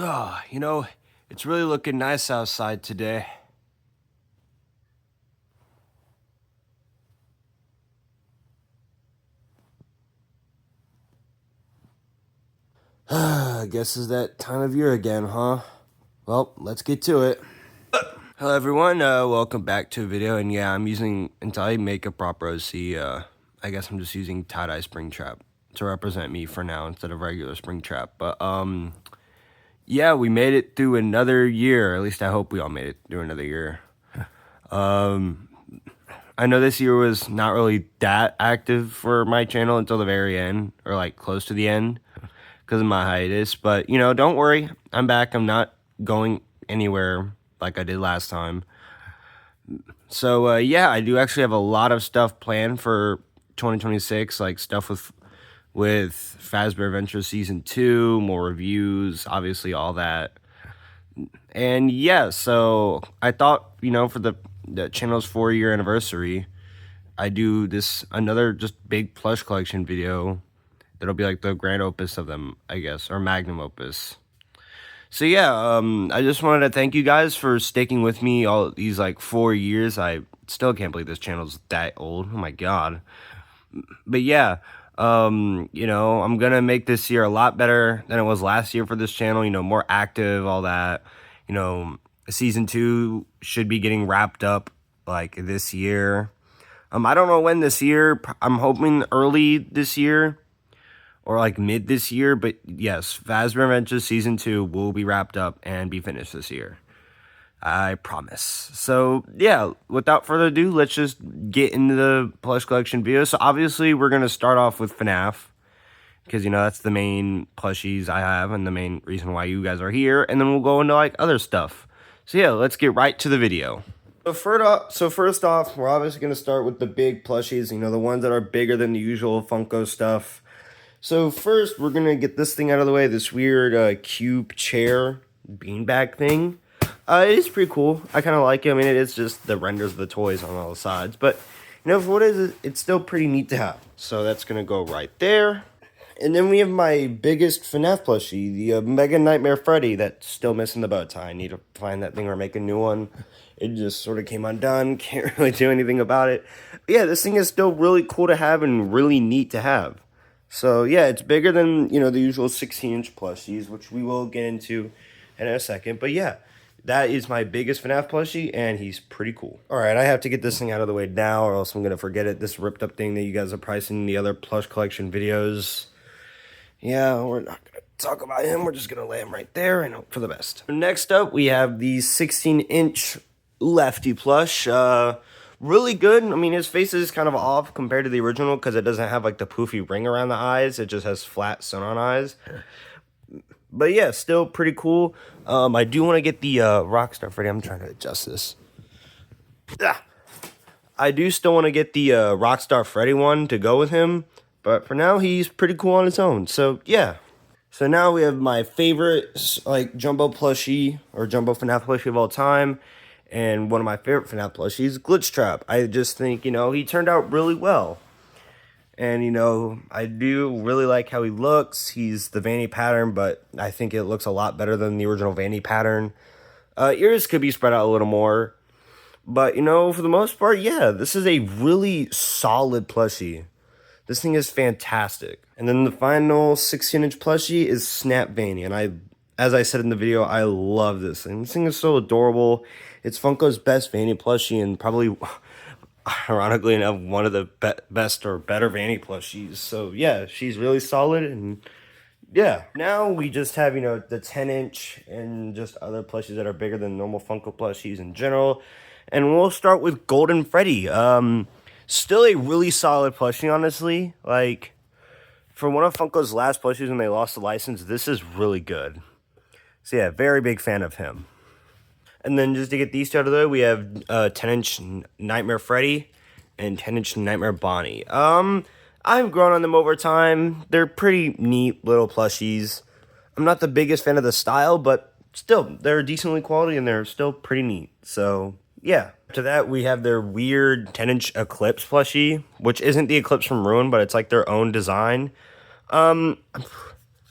Oh, it's really looking nice outside today. I guess it's that time of year again, huh? Well, let's get to it. Hello everyone, welcome back to a video, and yeah, I'm using, until I make a proper OC, I guess I'm just using tie-dye spring trap to represent me for now instead of regular spring trap. But, yeah, we made it through another year. At least I hope we all made it through another year. I know this year was not really that active for my channel until the very end, or like close to the end, because of my hiatus. But, don't worry, I'm back. I'm not going anywhere like I did last time. So, yeah, I do actually have a lot of stuff planned for 2026, like stuff with Fazbear Adventure Season 2, more reviews, obviously all that. And yeah, so I thought, for the channel's 4-year anniversary, I do another just big plush collection video that'll be like the grand opus of them, I guess, or magnum opus. So yeah, I just wanted to thank you guys for sticking with me all these like 4 years. I still can't believe this channel's that old. Oh my god. But yeah, I'm gonna make this year a lot better than it was last year for this channel. More active, all that. Season 2 should be getting wrapped up like this year. I don't know when this year. I'm hoping early this year or like mid this year. But yes, Fazbear Adventure Season 2 will be wrapped up and be finished this year. I promise. So yeah, without further ado, let's just get into the plush collection video. So obviously we're going to start off with Fnaf, because that's the main plushies I have and the main reason why you guys are here. And then we'll go into like other stuff. So yeah, let's get right to the video. So first off, we're obviously going to start with the big plushies, the ones that are bigger than the usual Funko stuff. So first, we're going to get this thing out of the way, this weird cube chair beanbag thing. It is pretty cool. I kind of like it. I mean, it is just the renders of the toys on all the sides. But, for what it is, it's still pretty neat to have. So that's going to go right there. And then we have my biggest FNAF plushie, the Mega Nightmare Freddy, that's still missing the bow tie. I need to find that thing or make a new one. It just sort of came undone. Can't really do anything about it. But yeah, this thing is still really cool to have and really neat to have. So yeah, it's bigger than, the usual 16-inch plushies, which we will get into in a second. But yeah, that is my biggest FNAF plushie, and he's pretty cool. Alright, I have to get this thing out of the way now, or else I'm going to forget it. This ripped up thing that you guys are pricing the other plush collection videos. Yeah, we're not going to talk about him. We're just going to lay him right there and hope for the best. Next up, we have the 16-inch Lefty plush. Really good. I mean, his face is kind of off compared to the original because it doesn't have like the poofy ring around the eyes. It just has flat sewn-on eyes. But yeah, still pretty cool. I do want to get the Rockstar Freddy. I'm trying to adjust this. I do still want to get the Rockstar Freddy one to go with him. But for now, he's pretty cool on his own. So yeah. So now we have my favorite like jumbo plushie or jumbo FNAF plushie of all time. And one of my favorite FNAF plushies, Glitch Trap. I just think, he turned out really well. And, I do really like how he looks. He's the Vanny pattern, but I think it looks a lot better than the original Vanny pattern. Ears could be spread out a little more. But, for the most part, yeah, this is a really solid plushie. This thing is fantastic. And then the final 16-inch plushie is Snap Vanny. And as I said in the video, I love this thing. This thing is so adorable. It's Funko's best Vanny plushie and probably, ironically enough, one of the best or better Vanny plushies. So yeah, she's really solid. And yeah, now we just have, the 10-inch and just other plushies that are bigger than normal Funko plushies in general. And we'll start with Golden Freddy. Still a really solid plushie, honestly. Like, for one of Funko's last plushies when they lost the license, this is really good. So yeah, very big fan of him. And then just to get these two out of the way, we have 10-inch Nightmare Freddy and 10-inch Nightmare Bonnie. I've grown on them over time. They're pretty neat little plushies. I'm not the biggest fan of the style, but still, they're decently quality and they're still pretty neat. So yeah. After that, we have their weird 10-inch Eclipse plushie, which isn't the Eclipse from Ruin, but it's like their own design.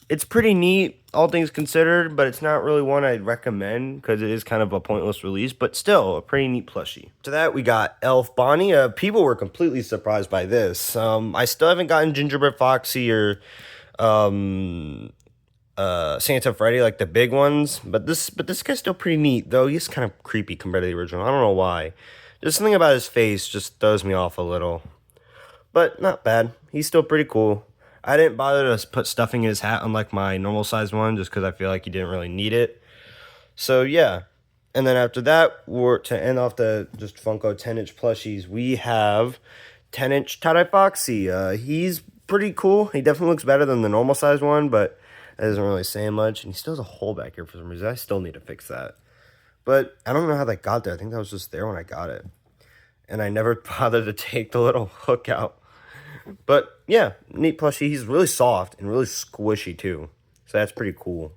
It's pretty neat, all things considered, but it's not really one I'd recommend because it is kind of a pointless release, but still a pretty neat plushie. To that, we got Elf Bonnie. People were completely surprised by this. I still haven't gotten Gingerbread Foxy or Santa Freddy, like the big ones, but this guy's still pretty neat, though he's kind of creepy compared to the original. I don't know why. Just something about his face just throws me off a little. But not bad. He's still pretty cool. I didn't bother to put stuffing in his hat unlike my normal sized one just because I feel like he didn't really need it. So yeah. And then after that, to end off the just Funko 10-inch plushies, we have 10-inch Tie-Dye Foxy. He's pretty cool. He definitely looks better than the normal sized one, but that doesn't really say much. And he still has a hole back here for some reason. I still need to fix that. But I don't know how that got there. I think that was just there when I got it. And I never bothered to take the little hook out. But yeah, neat plushie. He's really soft and really squishy too. So that's pretty cool.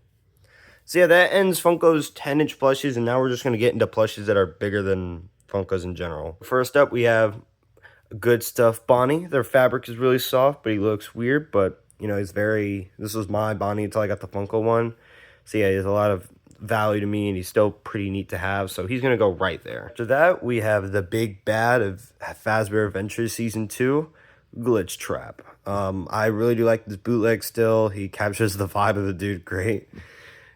So yeah, that ends Funko's 10-inch plushies. And now we're just going to get into plushies that are bigger than Funko's in general. First up, we have Good Stuff Bonnie. Their fabric is really soft, but he looks weird. But, you know, this was my Bonnie until I got the Funko one. So yeah, he has a lot of value to me, and he's still pretty neat to have, so he's gonna go right there. After that, we have the big bad of Fazbear Adventures Season 2, Glitch Trap. I really do like this bootleg still. He captures the vibe of the dude great.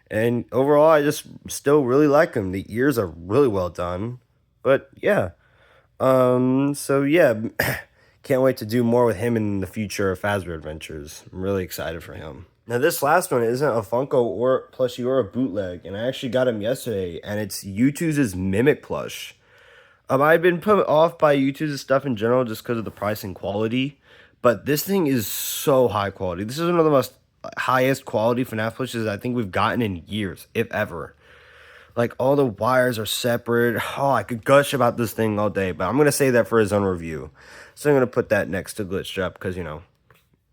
And overall, I just still really like him. The ears are really well done. But yeah. So yeah, can't wait to do more with him in the future of Fazbear Adventures. I'm really excited for him. Now, this last one isn't a Funko or plushie or a bootleg, and I actually got him yesterday, and it's YouTube's Mimic plush. I've been put off by YouTube's stuff in general just because of the price and quality, but this thing is so high quality. This is one of the most highest quality FNAF plushes I think we've gotten in years, if ever. Like, all the wires are separate. Oh, I could gush about this thing all day, but I'm going to save that for his own review. So I'm going to put that next to Glitch Trap because, you know,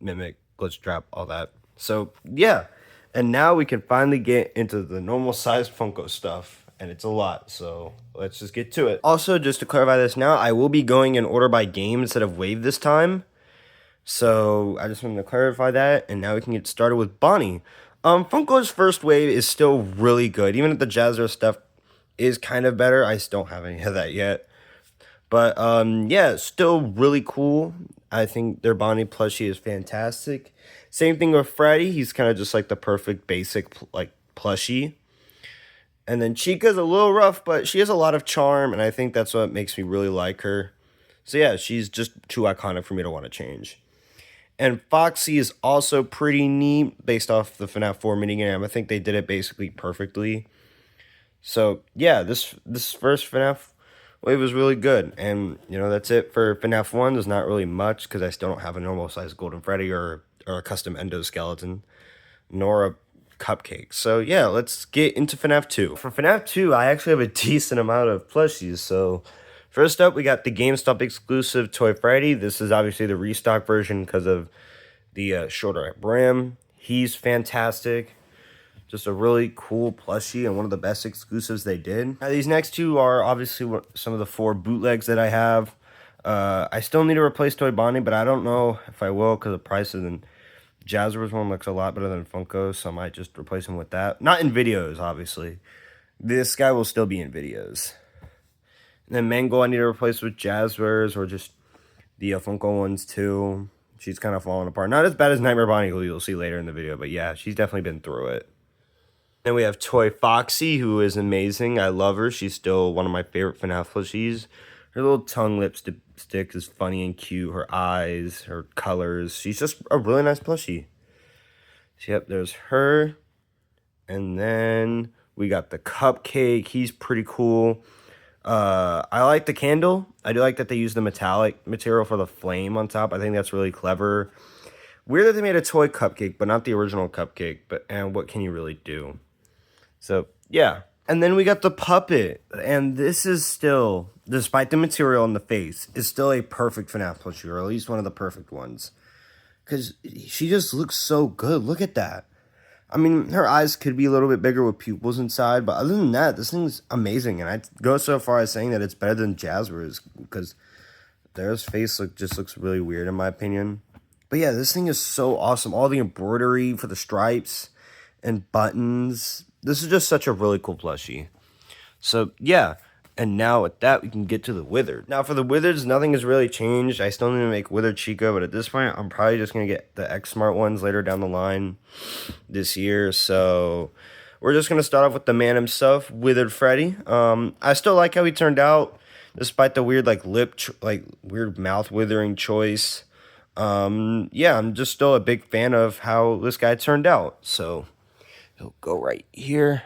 Mimic, Glitch Trap, all that. So, yeah. And now we can finally get into the normal size Funko stuff. And it's a lot, so let's just get to it. Also, just to clarify this now, I will be going in order by game instead of wave this time. So, I just wanted to clarify that. And now we can get started with Bonnie. Funko's first wave is still really good. Even if the Jazzar stuff is kind of better, I still don't have any of that yet. But, yeah, still really cool. I think their Bonnie plushie is fantastic. Same thing with Freddy. He's kind of just like the perfect basic like plushie. And then Chica's a little rough, but she has a lot of charm, and I think that's what makes me really like her. So yeah, she's just too iconic for me to want to change. And Foxy is also pretty neat based off the FNAF 4 minigame. I think they did it basically perfectly. So yeah, this first FNAF wave was really good. And, you know, that's it for FNAF 1. There's not really much because I still don't have a normal size Golden Freddy or a custom endoskeleton, nor a cupcake. So yeah, let's get into FNAF 2. For FNAF 2, I actually have a decent amount of plushies. So first up, we got the GameStop exclusive Toy Freddy. This is obviously the restock version because of the shorter brim. He's fantastic. Just a really cool plushie and one of the best exclusives they did. Now, these next two are obviously some of the 4 bootlegs that I have. I still need to replace Toy Bonnie, but I don't know if I will because the prices, and Jazzar's one looks a lot better than Funko, so I might just replace him with that. Not in videos, obviously. This guy will still be in videos. And then Mango I need to replace with Jazzar's or just the Funko ones too. She's kind of falling apart. Not as bad as Nightmare Bonnie, who you'll see later in the video, but yeah, she's definitely been through it. Then we have Toy Foxy, who is amazing. I love her. She's still one of my favorite FNAF plushies. Her little tongue lipstick is funny and cute. Her eyes, her colors. She's just a really nice plushie. So, yep, there's her. And then we got the cupcake. He's pretty cool. I like the candle. I do like that they use the metallic material for the flame on top. I think that's really clever. Weird that they made a toy cupcake, but not the original cupcake. And what can you really do? So, yeah. And then we got the puppet. And this is still, despite the material on the face, is still a perfect FNAF plushie, or at least one of the perfect ones. Because she just looks so good. Look at that. I mean, her eyes could be a little bit bigger with pupils inside, but other than that, this thing's amazing. And I'd go so far as saying that it's better than Jazzar's, because their face just looks really weird in my opinion. But yeah, this thing is so awesome. All the embroidery for the stripes and buttons. This is just such a really cool plushie. So yeah, and now with that, we can get to the Withered. Now for the Withers, nothing has really changed. I still need to make Withered Chica, but at this point, I'm probably just going to get the X Smart ones later down the line this year. So we're just going to start off with the man himself, Withered Freddy. I still like how he turned out, despite the weird like weird mouth withering choice. Yeah, I'm just still a big fan of how this guy turned out. So he'll go right here.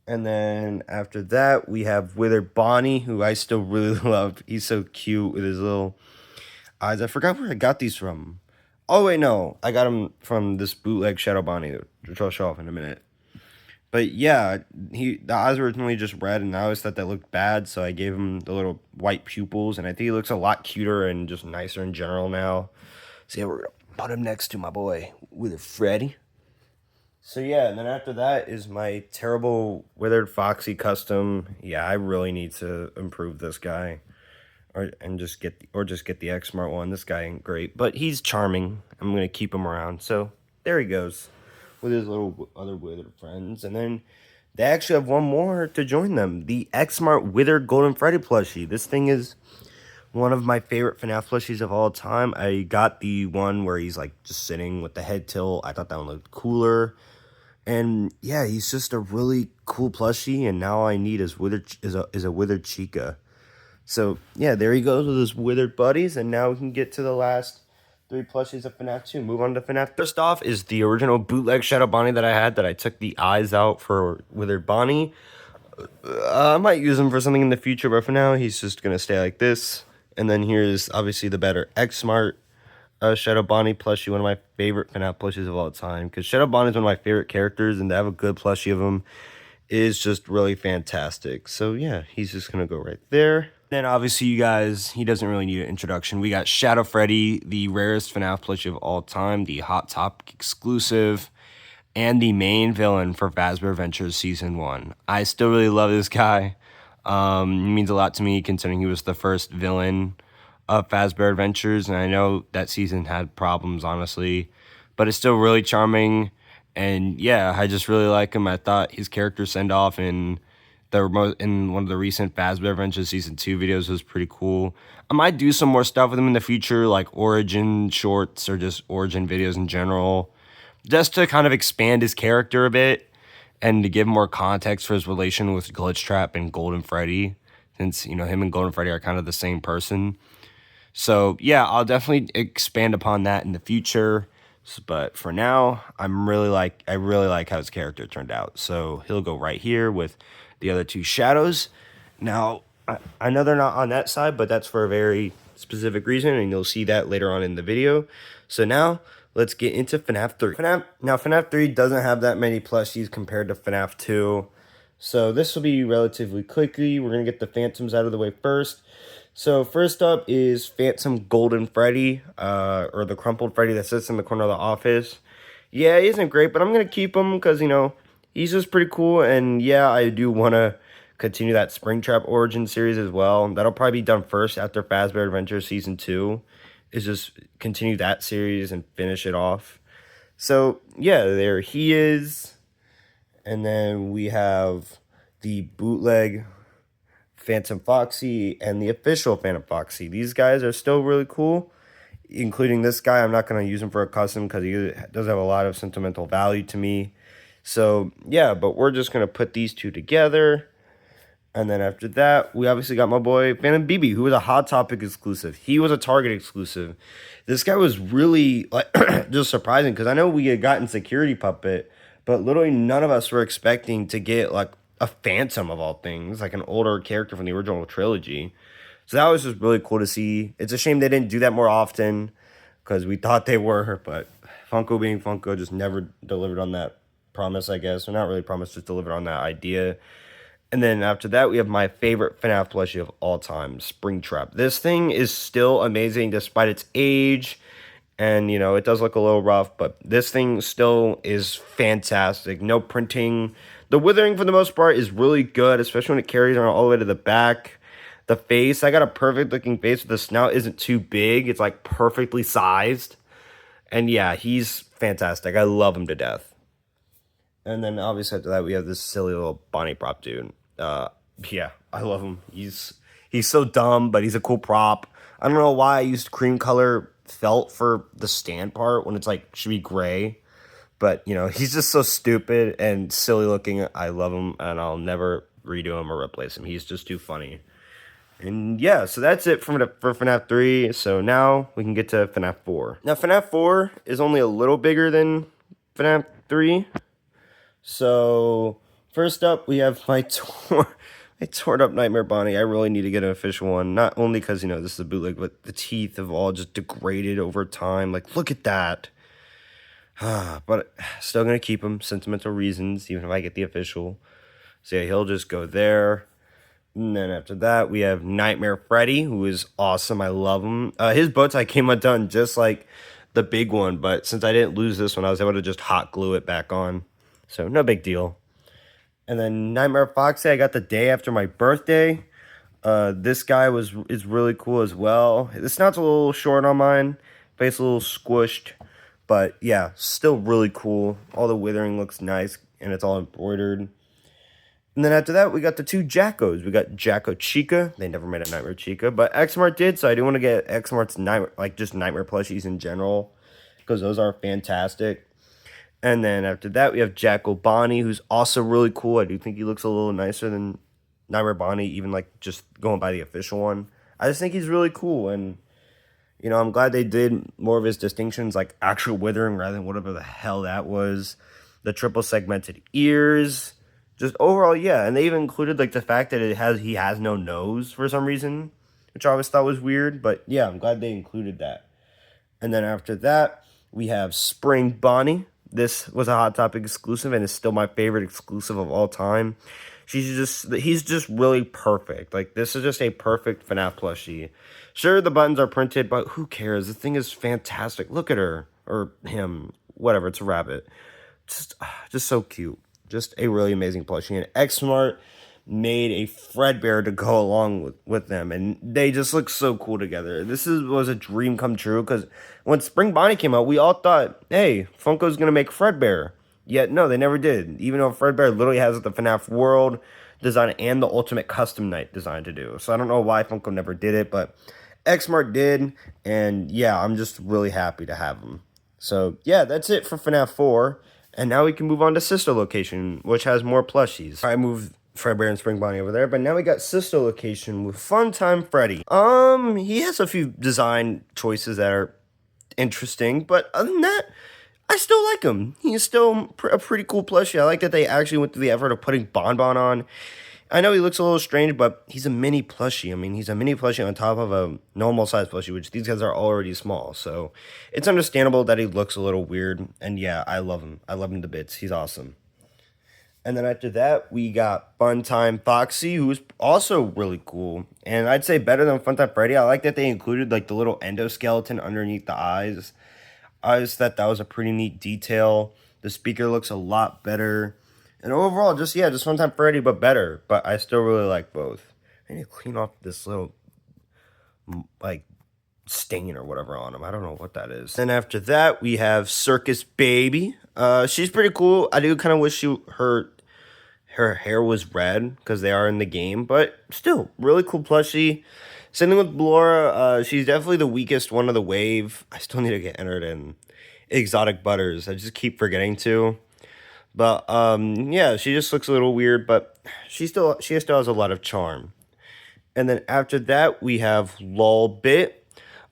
And then after that, we have Withered Bonnie, who I still really love. He's so cute with his little eyes. I forgot where I got these from. Oh, wait, no. I got them from this bootleg Shadow Bonnie, which I'll show off in a minute. But yeah, the eyes were originally just red, and I always thought that looked bad, so I gave him the little white pupils, and I think he looks a lot cuter and just nicer in general now. So yeah, we're going to put him next to my boy, Withered Freddy. So yeah, and then after that is my terrible Withered Foxy custom. Yeah, I really need to improve this guy, or just get the X Smart one. This guy ain't great, but he's charming. I'm gonna keep him around. So there he goes with his little other Withered friends, and then they actually have one more to join them: the X Smart Withered Golden Freddy plushie. This thing is one of my favorite FNAF plushies of all time. I got the one where he's like just sitting with the head tilt. I thought that one looked cooler. And yeah, he's just a really cool plushie, and now I need his a Withered Chica. So yeah, there he goes with his Withered buddies, and now we can get to the last 3 plushies of FNAF 2. Move on to FNAF. First off is the original bootleg Shadow Bonnie that I had that I took the eyes out for Withered Bonnie. I might use him for something in the future, but for now, he's just going to stay like this. And then here's obviously the better X Smart Shadow Bonnie plushie, one of my favorite FNAF plushies of all time. Because Shadow Bonnie is one of my favorite characters, and to have a good plushie of him is just really fantastic. So yeah, he's just going to go right there. Then obviously, you guys, he doesn't really need an introduction. We got Shadow Freddy, the rarest FNAF plushie of all time, the Hot Topic exclusive, and the main villain for Fazbear Adventures Season 1. I still really love this guy. It means a lot to me considering he was the first villain of Fazbear Adventures, and I know that season had problems, honestly, but it's still really charming, and yeah, I just really like him. I thought his character send-off in one of the recent Fazbear Adventures Season 2 videos was pretty cool. I might do some more stuff with him in the future, like origin shorts or just origin videos in general, just to kind of expand his character a bit and to give more context for his relation with Glitchtrap and Golden Freddy, since, you know, him and Golden Freddy are kind of the same person. So yeah, I'll definitely expand upon that in the future. But for now, I really like how his character turned out. So he'll go right here with the other 2 shadows. Now, I know they're not on that side, but that's for a very specific reason, and you'll see that later on in the video. So now, let's get into FNAF 3. FNAF 3 doesn't have that many plushies compared to FNAF 2. So this will be relatively quickly. We're going to get the Phantoms out of the way first. So first up is Phantom Golden Freddy, or the crumpled Freddy that sits in the corner of the office. Yeah, he isn't great, but I'm going to keep him because, you know, he's just pretty cool. And yeah, I do want to continue that Springtrap Origin series as well. That'll probably be done first after Fazbear Adventure Season 2. Is just continue that series and finish it off. So yeah, there he is. And then we have the bootleg Phantom Foxy and the official Phantom Foxy. These guys are still really cool, including this guy. I'm not going to use him for a custom because he does have a lot of sentimental value to me. So yeah, but we're just going to put these 2 together. And then after that, we obviously got my boy Phantom BB, who was a Hot Topic exclusive. He was a Target exclusive. This guy was really like just surprising because I know we had gotten Security Puppet, but literally none of us were expecting to get like a Phantom of all things, like an older character from the original trilogy. So that was just really cool to see. It's a shame they didn't do that more often because we thought they were, but Funko being Funko just never delivered on that promise, I guess. Or not really promise, just delivered on that idea. And then after that, we have my favorite FNAF plushie of all time, Springtrap. This thing is still amazing despite its age. And, you know, it does look a little rough, but this thing still is fantastic. No printing. The withering, for the most part, is really good, especially when it carries on all the way to the back. The face, I got a perfect looking face. The snout isn't too big. It's like perfectly sized. And yeah, he's fantastic. I love him to death. And then obviously after that, we have this silly little Bonnie prop dude. Yeah, I love him. He's so dumb, but he's a cool prop. I don't know why I used cream color felt for the stand part when it's like should be gray. But you know, he's just so stupid and silly looking. I love him, and I'll never redo him or replace him. He's just too funny. And yeah, so that's it for FNAF 3. So now we can get to FNAF 4. Now, FNAF 4 is only a little bigger than FNAF 3. So, first up, we have my torn up Nightmare Bonnie. I really need to get an official one. Not only because, you know, this is a bootleg, but the teeth have all just degraded over time. Like, look at that. But still going to keep him. Sentimental reasons, even if I get the official. So, yeah, he'll just go there. And then after that, we have Nightmare Freddy, who is awesome. I love him. His bow tie came undone just like the big one, but since I didn't lose this one, I was able to just hot glue it back on. So no big deal. And then Nightmare Foxy, I got the day after my birthday. This guy is really cool as well. The snout's a little short on mine. Face a little squished. But yeah, still really cool. All the withering looks nice, and it's all embroidered. And then after that, we got the two Jackos. We got Jacko Chica. They never made a Nightmare Chica, but Xmart did, so I do want to get Xmart's Nightmare, like just Nightmare plushies in general, because those are fantastic. And then after that, we have Jackal Bonnie, who's also really cool. I do think he looks a little nicer than Nightmare Bonnie, even like just going by the official one. I just think he's really cool, and you know, I'm glad they did more of his distinctions, like actual withering rather than whatever the hell that was. The triple segmented ears. Just overall, yeah, and they even included like the fact that he has no nose for some reason, which I always thought was weird, but yeah, I'm glad they included that. And then after that, we have Spring Bonnie. This was a Hot Topic exclusive and is still my favorite exclusive of all time. He's just really perfect. Like, this is just a perfect FNAF plushie. Sure, the buttons are printed, but who cares? The thing is fantastic. Look at her, or him, whatever, it's a rabbit. Just so cute. Just a really amazing plushie. And Xmart made a Fredbear to go along with them. And they just look so cool together. This was a dream come true. Because when Spring Bonnie came out, we all thought, hey, Funko's going to make Fredbear. Yet, no, they never did. Even though Fredbear literally has the FNAF World design and the Ultimate Custom Night design to do. So I don't know why Funko never did it. But Xmart did. And yeah, I'm just really happy to have them. So yeah, that's it for FNAF 4. And now we can move on to Sister Location, which has more plushies. I moved Fredbear and Spring Bonnie over there, but now we got Sister Location with Funtime Freddy. He has a few design choices that are interesting, but other than that, I still like him. He's still a pretty cool plushie. I like that they actually went through the effort of putting Bonbon on. I know he looks a little strange, but he's a mini plushie. I mean, he's a mini plushie on top of a normal size plushie, which these guys are already small. So it's understandable that he looks a little weird. And yeah, I love him. I love him to bits. He's awesome. And then after that, we got Funtime Foxy, who's also really cool. And I'd say better than Funtime Freddy. I like that they included like the little endoskeleton underneath the eyes. I just thought that was a pretty neat detail. The speaker looks a lot better. And overall, just Funtime Freddy, but better. But I still really like both. I need to clean off this little, like, stain or whatever on him. I don't know what that is. Then after that, we have Circus Baby. She's pretty cool. I do kind of wish her hair was red, because they are in the game. But still, really cool plushie. Same thing with Blora. She's definitely the weakest one of the wave. I still need to get entered in Exotic Butters. I just keep forgetting to. But, yeah, she just looks a little weird, but she still has a lot of charm. And then after that, we have Lolbit.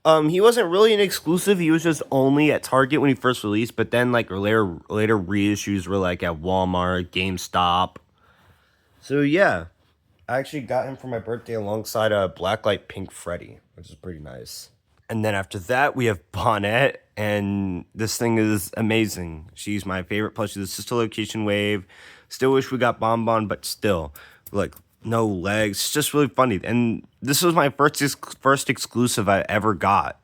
He wasn't really an exclusive. He was just only at Target when he first released, but then, like, later reissues were, like, at Walmart, GameStop. So, yeah, I actually got him for my birthday alongside a Blacklight Pink Freddy, which is pretty nice. And then after that, we have Bonnet, and this thing is amazing. She's my favorite plushie. The Sister Location wave. Still wish we got Bonbon, but still, like, no legs. It's just really funny. And this was my first exclusive I ever got.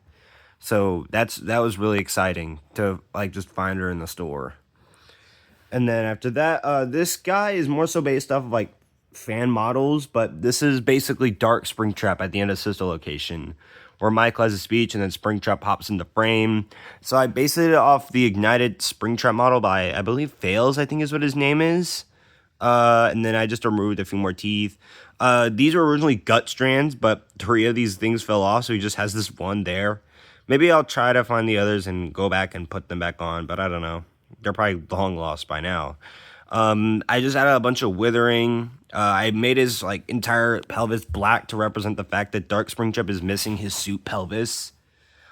So that was really exciting to, like, just find her in the store. And then after that, this guy is more so based off of, like, fan models, but this is basically Dark Springtrap at the end of Sister Location, where Michael has a speech and then Springtrap hops into frame. So I based it off the Ignited Springtrap model by, I believe, Fails, I think is what his name is. And then I just removed a few more teeth. These were originally gut strands, but 3 of these things fell off, so he just has this one there. Maybe I'll try to find the others and go back and put them back on, but I don't know. They're probably long lost by now. I just added a bunch of withering. I made his like entire pelvis black to represent the fact that Dark Springtrap is missing his suit pelvis,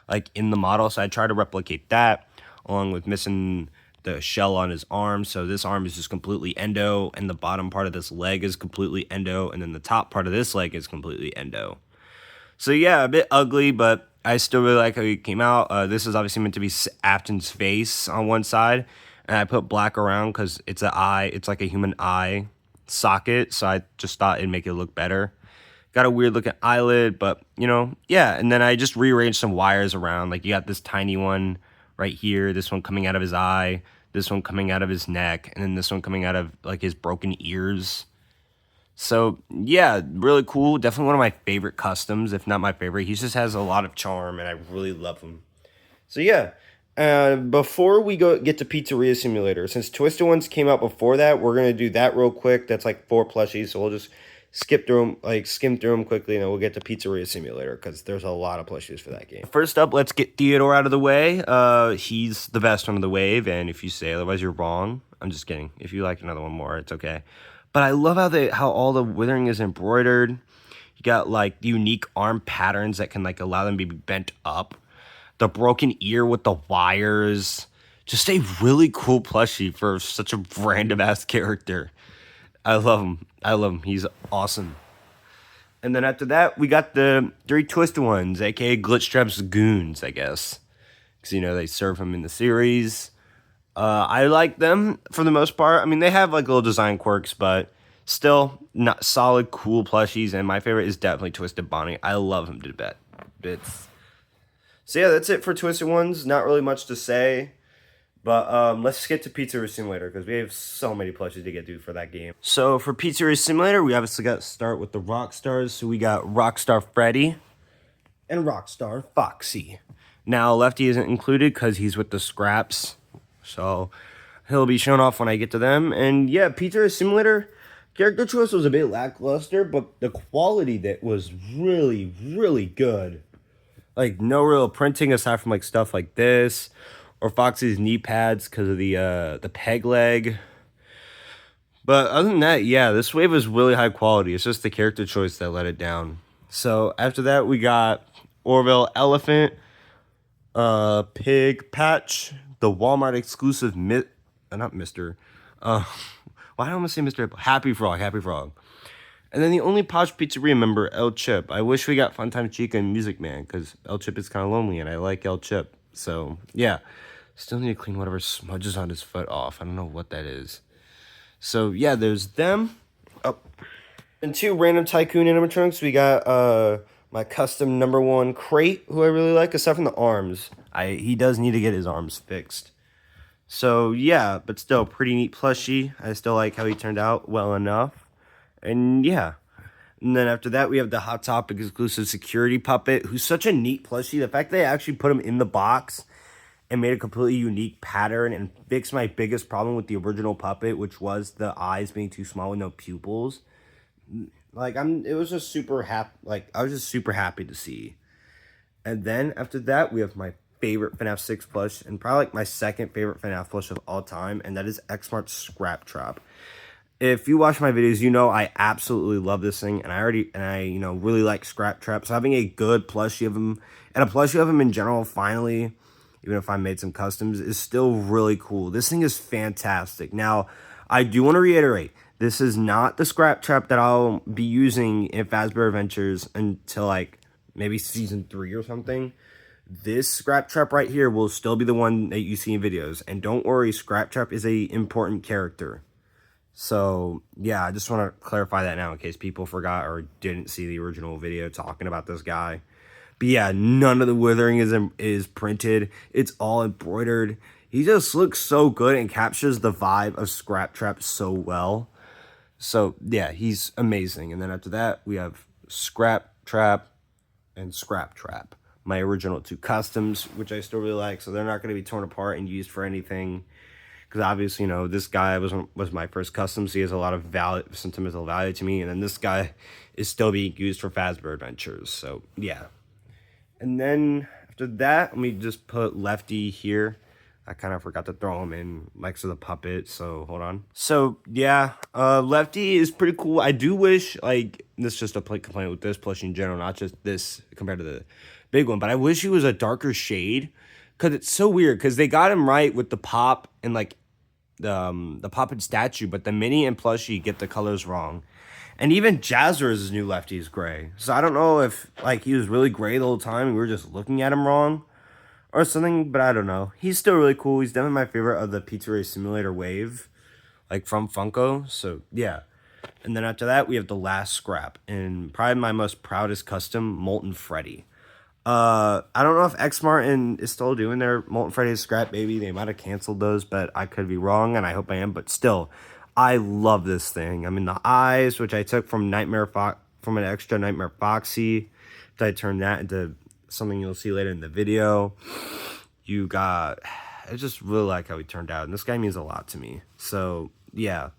like in the model. So I tried to replicate that, along with missing the shell on his arm. So this arm is just completely endo, and the bottom part of this leg is completely endo, and then the top part of this leg is completely endo. So yeah, a bit ugly, but I still really like how he came out. This is obviously meant to be Afton's face on one side, and I put black around because it's an eye. It's like a human eye socket, so I just thought it'd make it look better. Got a weird looking eyelid, but you know, yeah. And then I just rearranged some wires around. Like you got this tiny one right here, this one coming out of his eye, this one coming out of his neck, and then this one coming out of like his broken ears. So yeah, really cool. Definitely one of my favorite customs, if not my favorite. He just has a lot of charm, and I really love him. So yeah, before we get to Pizzeria Simulator, since Twisted Ones came out before that, we're gonna do that real quick. That's like 4 plushies, so we'll just skim through them quickly, and then we'll get to Pizzeria Simulator because there's a lot of plushies for that game. First up, let's get Theodore out of the way. He's the best one of the wave, and if you say otherwise, you're wrong. I'm just kidding. If you like another one more, it's okay. But I love how all the withering is embroidered. You got like unique arm patterns that can like allow them to be bent up. The broken ear with the wires. Just a really cool plushie for such a random ass character. I love him. I love him. He's awesome. And then after that, we got the 3 Twisted Ones, aka Glitchtrap's goons, I guess. Because, you know, they serve him in the series. I like them for the most part. I mean, they have like little design quirks, but still not solid, cool plushies. And my favorite is definitely Twisted Bonnie. I love him to bits. So yeah, that's it for Twisted Ones. Not really much to say. But let's get to Pizzeria Simulator because we have so many plushies to get through for that game. So for Pizzeria Simulator, we obviously got to start with the Rockstars. So we got Rockstar Freddy and Rockstar Foxy. Now, Lefty isn't included because he's with the scraps. So he'll be shown off when I get to them. And yeah, Pizzeria Simulator, character choice was a bit lackluster, but the quality that was really, really good. Like no real printing aside from like stuff like this. Or Foxy's knee pads because of the peg leg. But other than that, yeah, this wave was really high quality. It's just the character choice that let it down. So after that, we got Orville Elephant, Pig Patch, the Walmart exclusive not Mr. Why don't I say Mr. Happy Frog, Happy Frog. And then the only Posh Pizzeria member, El Chip. I wish we got Funtime Chica and Music Man because El Chip is kind of lonely and I like El Chip. So yeah, still need to clean whatever smudges on his foot off. I don't know what that is. So yeah, there's them. Oh. And 2 random Tycoon animatronics. We got my custom #1 Crate, who I really like, aside from the arms. He does need to get his arms fixed. So yeah, but still pretty neat plushie. I still like how he turned out well enough. And yeah. And then after that, we have the Hot Topic exclusive security puppet, who's such a neat plushie. The fact that they actually put him in the box and made a completely unique pattern and fixed my biggest problem with the original puppet, which was the eyes being too small with no pupils. Like it was just super happy. Like I was just super happy to see. And then after that, we have my favorite FNAF 6 plush and probably like my second favorite FNAF plush of all time, and that is X-Mart's Scrap Trap. If you watch my videos, you know I absolutely love this thing, and I really like Scrap Trap. So having a good plushie of him and a plushie of him in general, finally, even if I made some customs, is still really cool. This thing is fantastic. Now, I do want to reiterate, this is not the Scrap Trap that I'll be using in Fazbear Adventures until like maybe season 3 or something. This Scrap Trap right here will still be the one that you see in videos. And don't worry, Scrap Trap is a important character. So, yeah, I just want to clarify that now in case people forgot or didn't see the original video talking about this guy. But yeah, none of the withering is printed. It's all embroidered. He just looks so good and captures the vibe of Scrap Trap so well. So yeah, he's amazing. And then after that, we have Scrap Trap and Scrap Trap, my original two customs, which I still really like. So they're not going to be torn apart and used for anything. Because obviously, this guy was my first custom, so he has a lot of sentimental value to me. And then this guy is still being used for Fazbear Adventures. So yeah. And then after that, let me just put Lefty here. I kind of forgot to throw him in next to the puppet, so hold on. So yeah, Lefty is pretty cool. I do wish, like, this is just a complaint with this plushie in general, not just this compared to the big one, but I wish he was a darker shade, because it's so weird, because they got him right with the pop and, like, the puppet statue, but the mini and plushie get the colors wrong. And even Jazzer's new Lefty is gray. So I don't know if, like, he was really gray the whole time and we were just looking at him wrong or something, but I don't know. He's still really cool. He's definitely my favorite of the Pizzeria Simulator wave, like from Funko. So yeah. And then after that, we have the last scrap, and probably my most proudest custom, Molten Freddy. I don't know if X Martin is still doing their Molten Freddy scrap baby. They might have canceled those, but I could be wrong, and I hope I am. But still, I love this thing. I mean, the eyes, which I took from from an extra Nightmare Foxy, I turned that into something you'll see later in the video. I just really like how he turned out, and this guy means a lot to me. So yeah,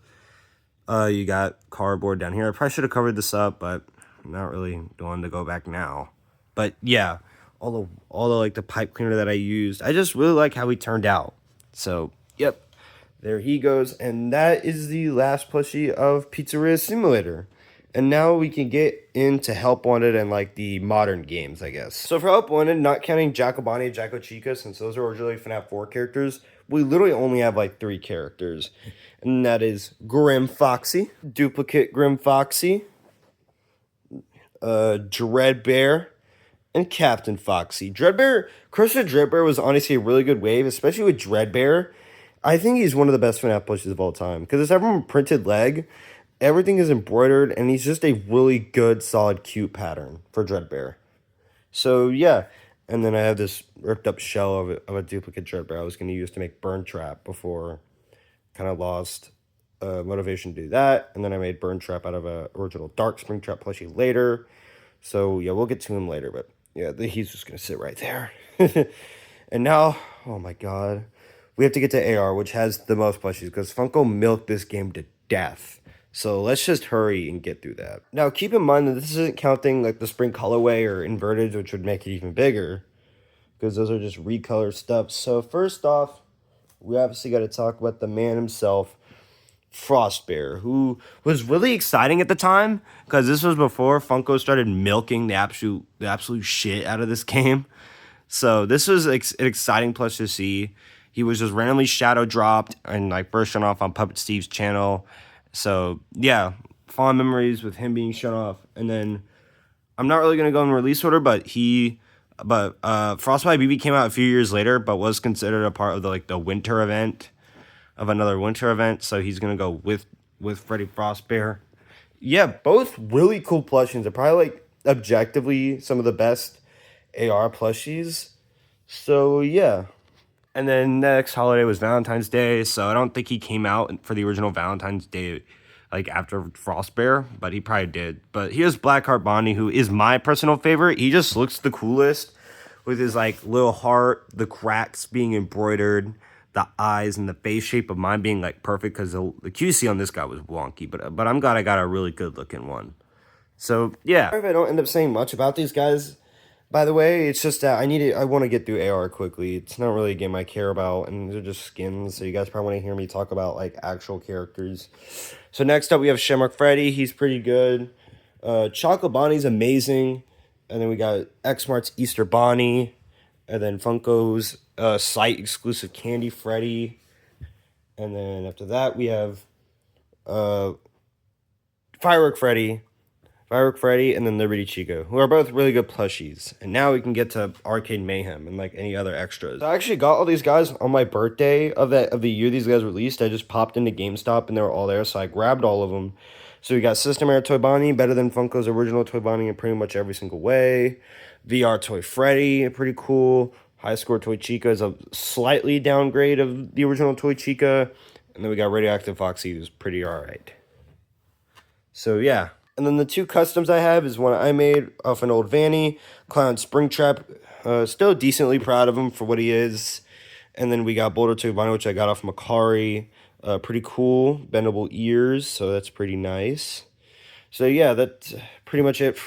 you got cardboard down here. I probably should have covered this up, but I'm not really going to go back now. But yeah, all the like the pipe cleaner that I used, I just really like how he turned out. So yep, there he goes, and that is the last plushie of Pizzeria Simulator. And now we can get into Help Wanted and like the modern games, I guess. So for Help Wanted, not counting Jacobani and Jacko Chica, since those are originally FNAF 4 characters, we literally only have like 3 characters. And that is Grim Foxy, Duplicate Grim Foxy, Dreadbear, and Captain Foxy. Dreadbear, Crusher Dreadbear was honestly a really good wave, especially with Dreadbear. I think he's one of the best FNAF plushies of all time, because it's everyone printed leg. Everything is embroidered, and he's just a really good, solid, cute pattern for Dreadbear. So, yeah. And then I have this ripped up shell of a duplicate Dreadbear I was going to use to make Burn Trap before kind of lost motivation to do that. And then I made Burn Trap out of a original Dark Spring Trap plushie later. So, yeah, we'll get to him later, but yeah, he's just going to sit right there. And now, oh my god, we have to get to AR, which has the most plushies, because Funko milked this game to death. So let's just hurry and get through that. Now, keep in mind that this isn't counting like the spring colorway or inverted, which would make it even bigger, because those are just recolor stuff. So first off, we obviously got to talk about the man himself, Frostbear, who was really exciting at the time, because this was before Funko started milking the absolute shit out of this game. So this was an exciting plush to see. He was just randomly shadow dropped and like first shown off on Puppet Steve's channel. So yeah, fond memories with him being shown off. And then I'm not really gonna go in release order, but Frostbite BB came out a few years later, but was considered a part of the winter event of another winter event. So he's gonna go with Freddy Frostbear. Yeah, both really cool plushies. They're probably like objectively some of the best AR plushies. So yeah. And then next holiday was Valentine's Day, so I don't think he came out for the original Valentine's Day, like after Frostbear, but he probably did. But here's Blackheart Bonnie, who is my personal favorite. He just looks the coolest with his like little heart, the cracks being embroidered, the eyes and the face shape of mine being like perfect, because the QC on this guy was wonky. But I'm glad I got a really good looking one. So yeah, if I don't end up saying much about these guys, by the way, it's just that I want to get through AR quickly. It's not really a game I care about, and they're just skins, so you guys probably want to hear me talk about, like, actual characters. So next up, we have Shamrock Freddy. He's pretty good. Chocolate Bonnie's amazing. And then we got X-Mart's Easter Bonnie. And then Funko's site-exclusive Candy Freddy. And then after that, we have Firework Freddy, and then Liberty Chico, who are both really good plushies. And now we can get to Arcade Mayhem and like any other extras. So I actually got all these guys on my birthday of the year these guys released. I just popped into GameStop and they were all there, so I grabbed all of them. So we got System Era Toy Bonnie, better than Funko's original Toy Bonnie in pretty much every single way. VR Toy Freddy, pretty cool. High Score Toy Chica is a slightly downgrade of the original Toy Chica. And then we got Radioactive Foxy, who's pretty alright. So yeah. And then the two customs I have is one I made off an old Vanny, Clown Springtrap. Still decently proud of him for what he is. And then we got Boulder Tube Vinyl, which I got off Macari. Pretty cool. Bendable ears, so that's pretty nice. So yeah, that's pretty much it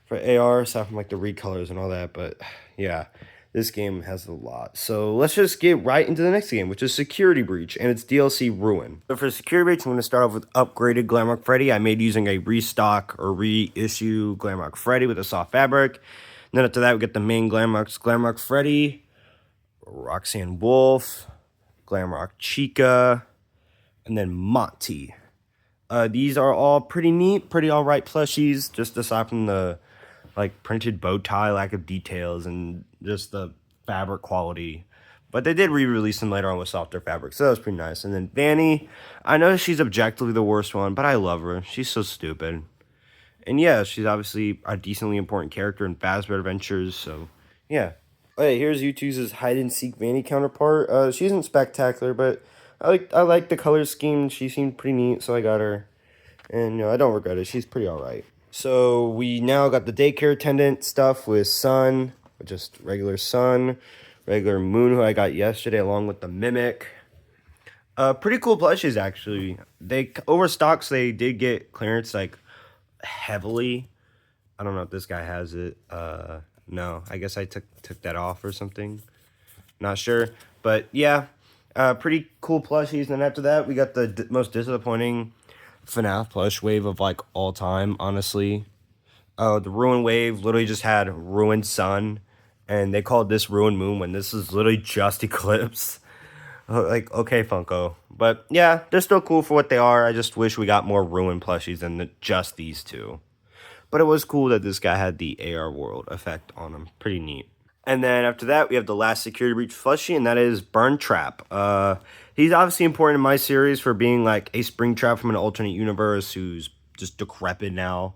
for AR, aside from like the recolors and all that. But yeah, this game has a lot. So let's just get right into the next game, which is Security Breach, and it's DLC Ruin. So for Security Breach, I'm going to start off with upgraded Glamrock Freddy. I made using a restock or reissue Glamrock Freddy with a soft fabric. And then after that, we get the main Glamrock Freddy, Roxanne Wolf, Glamrock Chica, and then Monty. These are all pretty neat, pretty alright plushies, just aside from the like printed bow tie, lack of details, and just the fabric quality. But they did re-release them later on with softer fabric, so that was pretty nice. And then Vanny, I know she's objectively the worst one, but I love her. She's so stupid. And yeah, she's obviously a decently important character in Fazbear Adventures, so yeah. Hey, here's U2's hide and seek Vanny counterpart. She isn't spectacular, but I like the color scheme. She seemed pretty neat, so I got her. And I don't regret it. She's pretty alright. So we now got the daycare attendant stuff with Sun, just regular Sun, regular Moon, who I got yesterday, along with the Mimic. Pretty cool plushies, actually. They overstocked, so they did get clearance like heavily. I don't know if this guy has it. No, I guess I took that off or something. Not sure, but yeah, pretty cool plushies. And then after that, we got the most disappointing Fnaf plush wave of like all time, honestly. The Ruin wave literally just had Ruined Sun, and they called this Ruined Moon when this is literally just Eclipse. Like, okay, Funko. But yeah, they're still cool for what they are. I just wish we got more Ruin plushies than just these two. But it was cool that this guy had the AR World effect on him. Pretty neat. And then after that, we have the last Security Breach plushie, and that is Burn Trap. He's obviously important in my series for being like a Springtrap from an alternate universe who's just decrepit now.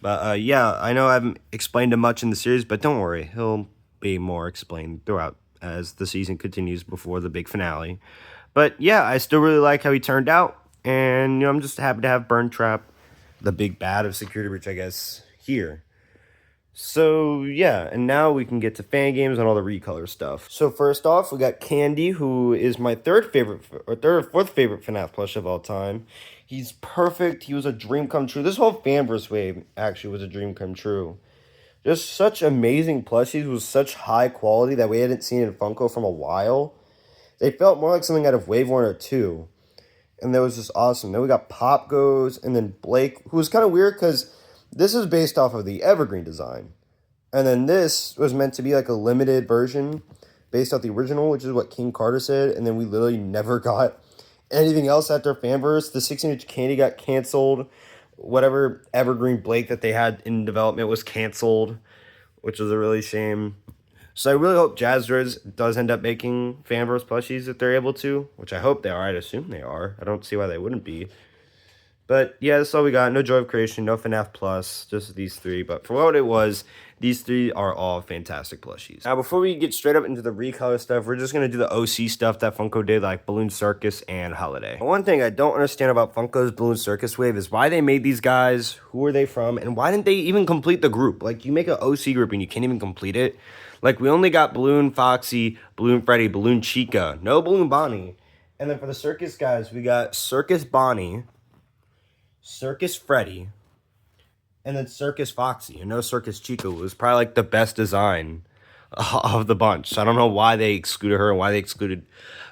But yeah, I know I haven't explained him much in the series, but don't worry. He'll be more explained throughout as the season continues before the big finale. But yeah, I still really like how he turned out. And I'm just happy to have Burn Trap, the big bad of Security Breach, I guess, here. So yeah, and now we can get to fan games and all the recolor stuff. So first off, we got Candy, who is my third or fourth favorite FNAF plush of all time. He's perfect. He was a dream come true. This whole fanverse wave actually was a dream come true. Just such amazing plushies with such high quality that we hadn't seen in Funko from a while. They felt more like something out of Wave 1 or 2. And that was just awesome. Then we got Pop Goes, and then Blake, who was kind of weird because this is based off of the Evergreen design. And then this was meant to be like a limited version based off the original, which is what King Carter said. And then we literally never got anything else after Fanverse. The 16-inch Candy got canceled. Whatever Evergreen Blake that they had in development was canceled, which was a really shame. So I really hope Jazzrez does end up making Fanverse plushies if they're able to, which I hope they are. I'd assume they are. I don't see why they wouldn't be. But yeah, that's all we got. No Joy of Creation, no FNAF Plus, just these three. But for what it was, these three are all fantastic plushies. Now, before we get straight up into the recolor stuff, we're just going to do the OC stuff that Funko did, like Balloon Circus and Holiday. One thing I don't understand about Funko's Balloon Circus wave is why they made these guys, who are they from, and why didn't they even complete the group? Like, you make an OC group and you can't even complete it. Like, we only got Balloon Foxy, Balloon Freddy, Balloon Chica, no Balloon Bonnie. And then for the Circus guys, we got Circus Bonnie, Circus Freddy, and then Circus Foxy. And no Circus Chica was probably like the best design of the bunch. So I don't know why they excluded her and why they excluded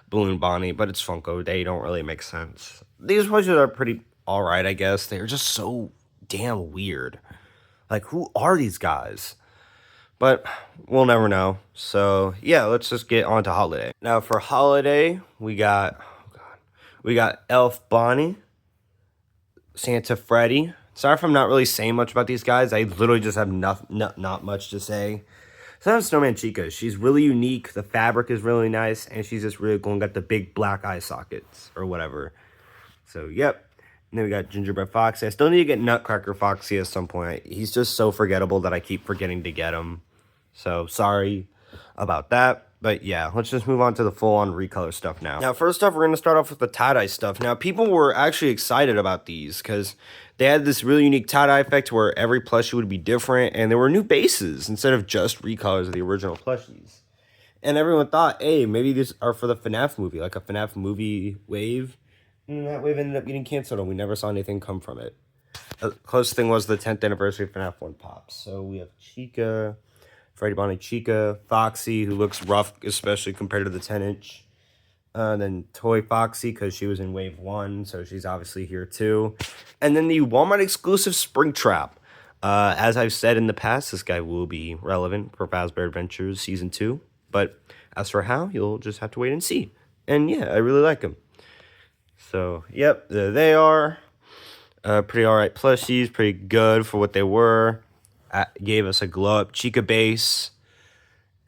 Balloon Bonnie, but it's Funko. They don't really make sense. These plushes are pretty alright, I guess. They're just so damn weird. Like, who are these guys? But we'll never know. So yeah, let's just get on to Holiday. Now for Holiday, we got Elf Bonnie, Santa Freddy. Sorry if I'm not really saying much about these guys. I literally just have not much to say. So that's Snowman Chica. She's really unique. The fabric is really nice. And she's just really cool and got the big black eye sockets or whatever. So, yep. And then we got Gingerbread Foxy. I still need to get Nutcracker Foxy at some point. He's just so forgettable that I keep forgetting to get him. So, sorry about that. But yeah, let's just move on to the full-on recolor stuff now. Now, first off, we're going to start off with the tie-dye stuff. Now, people were actually excited about these because they had this really unique tie-dye effect where every plushie would be different, and there were new bases instead of just recolors of the original plushies. And everyone thought, hey, maybe these are for the Fnaf movie, like a Fnaf movie wave. And that wave ended up getting canceled, and we never saw anything come from it. The closest thing was the 10th anniversary of FNAF 1 Pops. So we have Chica, Freddy Bonnie Chica, Foxy, who looks rough, especially compared to the 10-inch. Then Toy Foxy, because she was in Wave 1, so she's obviously here too. And then the Walmart exclusive Springtrap. As I've said in the past, this guy will be relevant for Fazbear Adventures Season 2. But as for how, you'll just have to wait and see. And yeah, I really like him. So, yep, there they are. Pretty alright plushies, pretty good for what they were. Gave us a glow-up Chica base.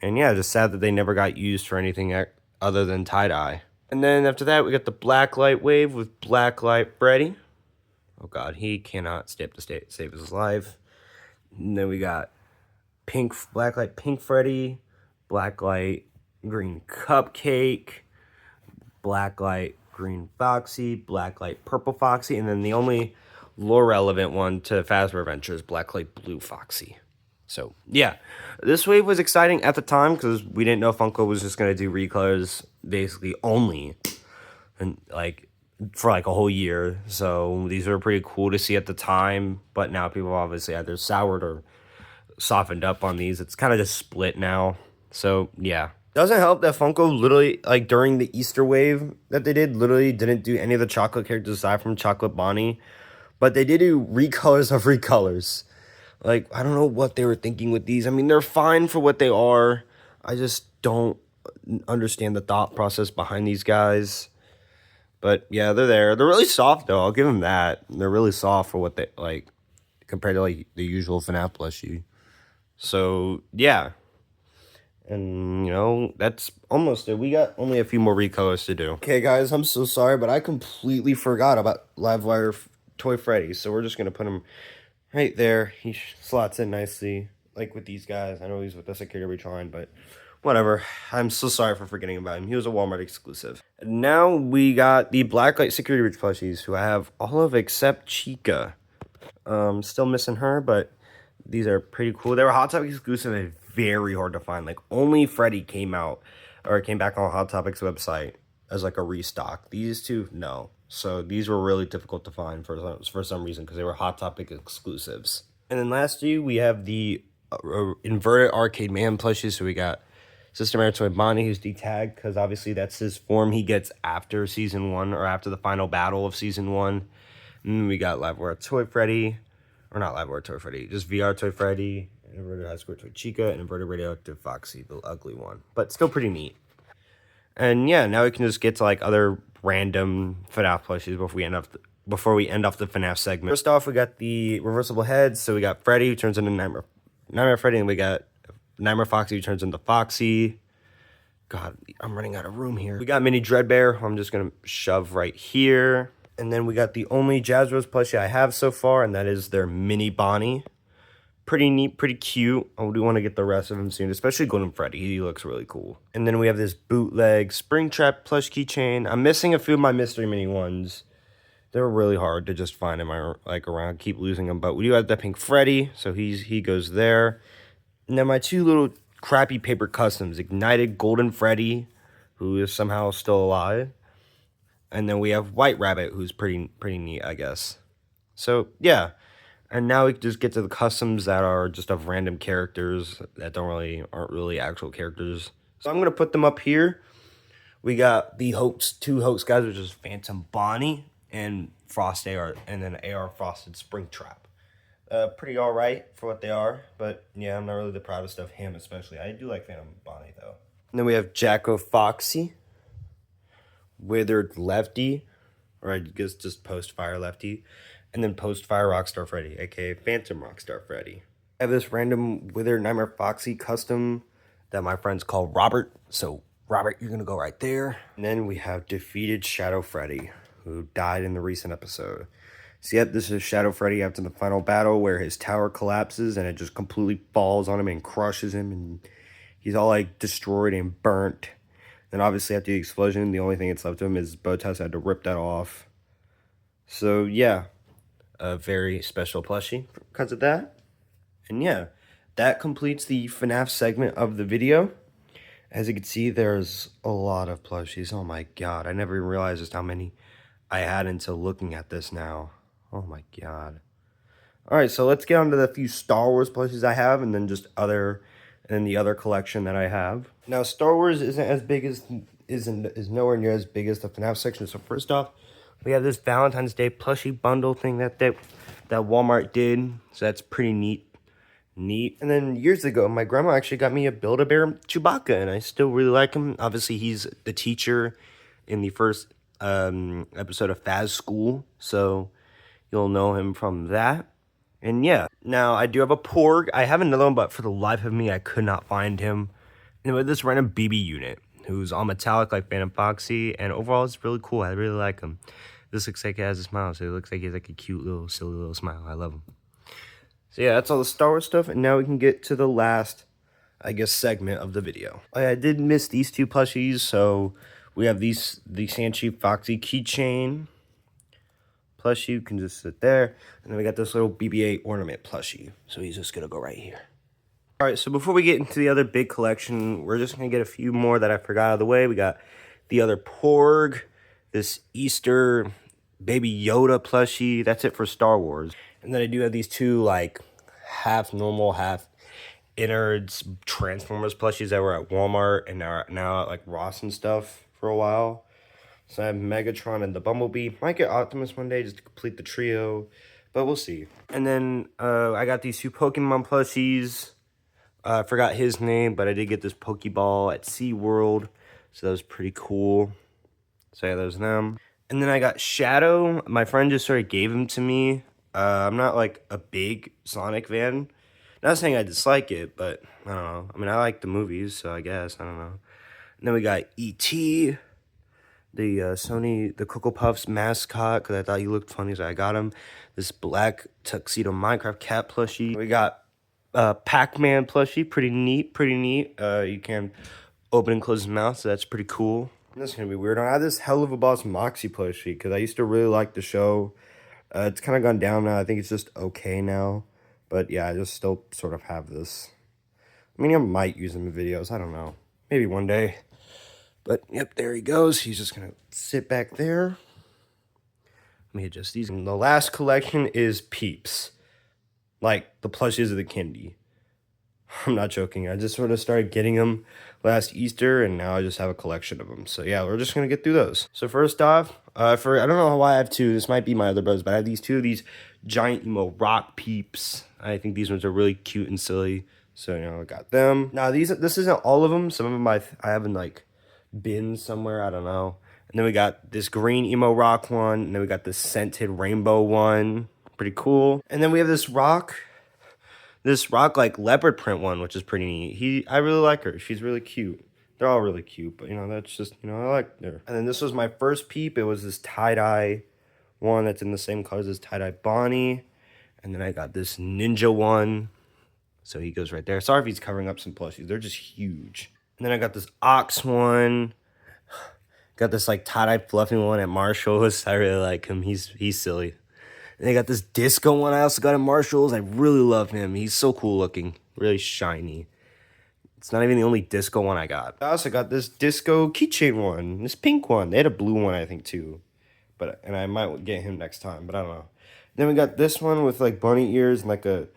And yeah, just sad that they never got used for anything other than tie-dye. And then after that, we got the Blacklight wave with Blacklight Freddy. Oh god, he cannot stay up to save his life. And then we got Blacklight Pink Freddy, Blacklight Green Cupcake, Blacklight Green Foxy, Blacklight Purple Foxy, and then the only lore relevant one to Fazbear Adventures, Blacklight Blue Foxy. So yeah, this wave was exciting at the time because we didn't know Funko was just gonna do recolors basically only, and like for like a whole year. So these were pretty cool to see at the time, but now people obviously either soured or softened up on these. It's kind of just split now. So yeah. Doesn't help that Funko literally, like, during the Easter wave that they did, literally didn't do any of the chocolate characters aside from Chocolate Bonnie. But they did do recolors of recolors. Like, I don't know what they were thinking with these. I mean, they're fine for what they are. I just don't understand the thought process behind these guys. But, yeah, they're there. They're really soft, though. I'll give them that. They're really soft for what they, like, compared to, like, the usual FNAF plushie. So, yeah. And, you know, that's almost it. We got only a few more recolors to do. Okay, guys, I'm so sorry, but I completely forgot about Livewire Toy Freddy. So we're just going to put him right there. He slots in nicely, like with these guys. I know he's with the security reach-on, but whatever. I'm so sorry for forgetting about him. He was a Walmart exclusive. And now we got the Blacklight security reach plushies, who I have all of except Chica. Still missing her, but these are pretty cool. They were Hot Topic exclusive and very hard to find. Like, only Freddy came out, or came back on Hot Topic's website as like a restock. These two, no. So these were really difficult to find for some reason because they were Hot Topic exclusives. And then lastly, we have the inverted Arcade Man plushies. So we got Sister Mary Toy Bonnie, who's detagged because obviously that's his form he gets after Season 1 or after the final battle of Season 1. And then we got Livewire Toy Freddy. Or not Livewire Toy Freddy, just VR Toy Freddy, inverted high square Toy Chica, and inverted radioactive Foxy, the ugly one. But still pretty neat. And yeah, now we can just get to like other random FNAF plushies before we end off the FNAF segment. First off, we got the reversible heads. So we got Freddy, who turns into Nightmare Freddy, and we got Nightmare Foxy, who turns into Foxy. God, I'm running out of room here. We got Mini Dreadbear, who I'm just gonna shove right here. And then we got the only Jazz Rose plushie I have so far, and that is their Mini Bonnie. Pretty neat, pretty cute. I do want to get the rest of them soon, especially Golden Freddy. He looks really cool. And then we have this bootleg Springtrap plush keychain. I'm missing a few of my Mystery Mini ones. They're really hard to just find in my around. Keep losing them, but we do have the Pink Freddy, so he goes there. And then my two little crappy paper customs: Ignited Golden Freddy, who is somehow still alive. And then we have White Rabbit, who's pretty neat, I guess. So, yeah. And now we just get to the customs that are just of random characters that aren't really actual characters. So I'm going to put them up here. We got the two hoax guys, which is Phantom Bonnie and Frost AR, and then AR Frosted Springtrap. Pretty alright for what they are. But, yeah, I'm not really the proudest of him, especially. I do like Phantom Bonnie, though. And then we have Jacko Foxy, Withered Lefty, or I guess just Post-Fire Lefty, and then Post-Fire Rockstar Freddy, aka Phantom Rockstar Freddy. I have this random Withered Nightmare Foxy custom that my friends call Robert, so Robert, you're gonna go right there. And then we have Defeated Shadow Freddy, who died in the recent episode. So yep, this is Shadow Freddy after the final battle where his tower collapses and it just completely falls on him and crushes him, and He's all like destroyed and burnt. And obviously after the explosion, the only thing that's left of him is his bow tie, so I had to rip that off. So yeah, a very special plushie because of that. And yeah, that completes the FNAF segment of the video. As you can see, there's a lot of plushies. Oh my god, I never even realized just how many I had until looking at this now. Oh my god. Alright, so let's get on to the few Star Wars plushies I have, and then the other collection that I have. Now, Star Wars is nowhere near as big as the FNAF section. So first off, we have this Valentine's Day plushie bundle thing that Walmart did. So that's pretty neat. And then years ago, my grandma actually got me a Build-A-Bear Chewbacca, and I still really like him. Obviously, he's the teacher in the first episode of Faz School, so you'll know him from that. And yeah, now I do have a Porg. I have another one, but for the life of me, I could not find him. And with this random BB unit, who's all metallic like Phantom Foxy, and overall it's really cool. I really like him. This looks like he has a smile, so it looks like he has like a cute little, silly little smile. I love him. So yeah, that's all the Star Wars stuff, and now we can get to the last, I guess, segment of the video. I did miss these two plushies, so we have the Sanchi Foxy keychain plushie, can just sit there, and then we got this little BB-8 ornament plushie, so he's just gonna go right here. All right, so before we get into the other big collection, we're just gonna get a few more that I forgot out of the way. We got the other Porg, this Easter Baby Yoda plushie. That's it for Star Wars. And then I do have these two like half normal, half innards Transformers plushies that were at Walmart and are now at like Ross and stuff for a while. So I have Megatron and the Bumblebee. Might get Optimus one day just to complete the trio, but we'll see. And then I got these two Pokemon plushies. I forgot his name, but I did get this Pokeball at SeaWorld, so that was pretty cool. So yeah, there's them. And then I got Shadow. My friend just sort of gave him to me. I'm not like a big Sonic fan. Not saying I dislike it, but I don't know. I mean, I like the movies, so I guess, I don't know. And then we got E.T., the Sony, the Cocoa Puffs mascot, because I thought he looked funny, so I got him. This black tuxedo Minecraft cat plushie. We got Pac-Man plushie, pretty neat. You can open and close his mouth, so that's pretty cool. This is gonna be weird. I have this Hell of a Boss Moxie plushie, because I used to really like the show. It's kind of gone down now. I think it's just okay now. But yeah, I just still sort of have this. I mean, I might use him in videos. I don't know. Maybe one day. But, yep, there he goes. He's just going to sit back there. Let me adjust these. And the last collection is Peeps. Like, the plushies of the candy. I'm not joking. I just sort of started getting them last Easter, and now I just have a collection of them. So, yeah, we're just going to get through those. So, first off, I don't know why I have two. This might be my other brothers, but I have two of these giant emo rock Peeps. I think these ones are really cute and silly. So, you know, I got them. Now, this isn't all of them. Some of them I haven't, like, bin somewhere, I don't know. And then we got this green emo rock one, and then we got this scented rainbow one, pretty cool. And then we have this rock like leopard print one, which is pretty neat. I really like her. She's really cute. They're all really cute, but you know, that's just, you know, I like her. And then this was my first Peep. It was this tie-dye one that's in the same colors as tie-dye Bonnie. And then I got this ninja one. So he goes right there. Sorry if he's covering up some plushies. They're just huge. And then I got this Ox one. Got this like tie-dye fluffy one at Marshall's. I really like him. He's silly. And I got this disco one I also got at Marshall's. I really love him. He's so cool looking. Really shiny. It's not even the only disco one I got. I also got this disco keychain one. This pink one. They had a blue one, I think, too. And I might get him next time, but I don't know. Then we got this one with like bunny ears and like a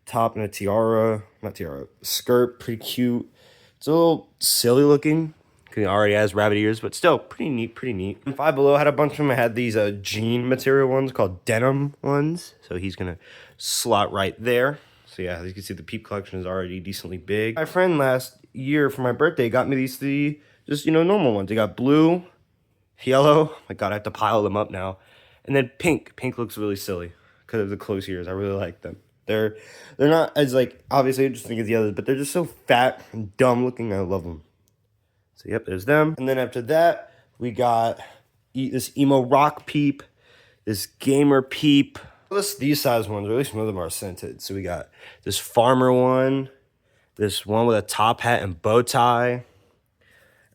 top and a tiara. Not tiara. Skirt. Pretty cute. It's a little silly looking. He already has rabbit ears, but still pretty neat. And Five Below had a bunch of them. I had these jean material ones called denim ones. So he's going to slot right there. So yeah, as you can see, the Peep collection is already decently big. My friend last year for my birthday got me these three, just, you know, normal ones. They got blue, yellow. My God, I have to pile them up now. And then pink. Pink looks really silly because of the close ears. I really like them. They're not as, like, obviously interesting as the others, but they're just so fat and dumb looking. I love them. So, yep, there's them. And then after that, we got this emo rock Peep, this gamer Peep. These size ones, or at least some of them are scented. So we got this farmer one, this one with a top hat and bow tie.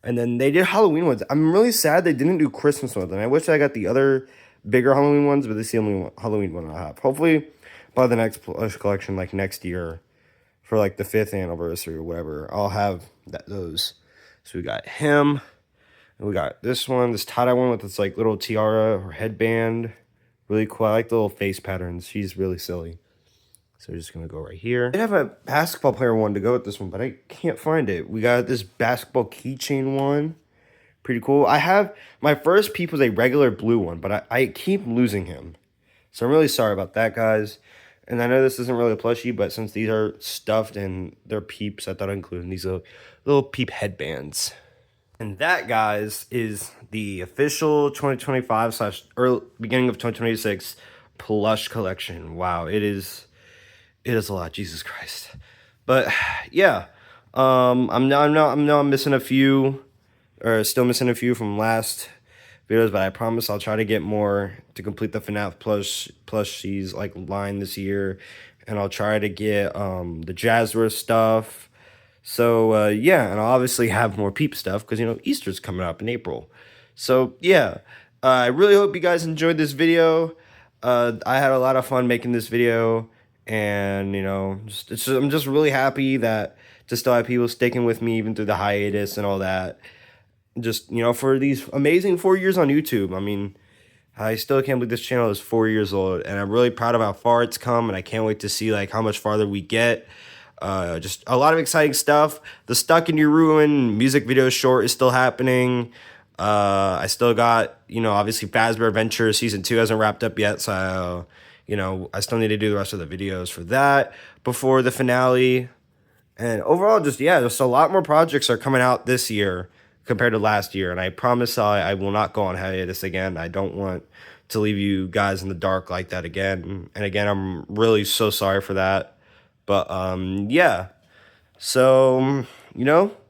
And then they did Halloween ones. I'm really sad they didn't do Christmas ones. And I wish I got the other bigger Halloween ones, but this is the only Halloween one I have. Hopefully by the next Plush collection, like next year, for like the 5th anniversary or whatever, I'll have those. So we got him. And we got this one, this tie-dye one with this like little tiara or headband. Really cool. I like the little face patterns. She's really silly. So we're just going to go right here. I have a basketball player one to go with this one, but I can't find it. We got this basketball keychain one. Pretty cool. I have, my first peep was a regular blue one, but I keep losing him. So I'm really sorry about that, guys. And I know this isn't really a plushie, but since these are stuffed and they're peeps, I thought I'd include them. These little peep headbands. And that, guys, is the official 2025 / beginning of 2026 Plush collection. Wow, it is a lot, Jesus Christ. But yeah, I'm missing a few, or still missing a few from last videos, but I promise I'll try to get more to complete the Fnaf plushies like line this year, and I'll try to get the Jazzworth stuff. So yeah, and I'll obviously have more peep stuff because Easter's coming up in April. So yeah, I really hope you guys enjoyed this video. I had a lot of fun making this video, and I'm just really happy that to still have people sticking with me even through the hiatus and all that. Just for these amazing 4 years on YouTube. I mean, I still can't believe this channel is 4 years old, and I'm really proud of how far it's come, and I can't wait to see like how much farther we get. Just a lot of exciting stuff. The Stuck in Your Ruin music video short is still happening. I still got, obviously Fazbear Adventure Season 2 hasn't wrapped up yet, so, I still need to do the rest of the videos for that before the finale. And overall, just a lot more projects are coming out this year compared to last year, and I promise I will not go on hiatus again. I don't want to leave you guys in the dark like that again. And again, I'm really so sorry for that. But yeah, so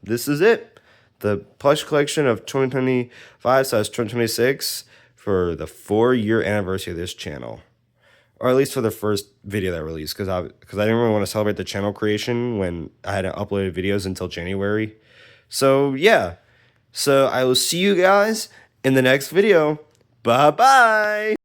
this is it, the plush collection of 2025 / 2026 for the 4-year anniversary of this channel, or at least for the first video that I released, because I didn't really want to celebrate the channel creation when I hadn't uploaded videos until January. So yeah, so I will see you guys in the next video. Bye bye.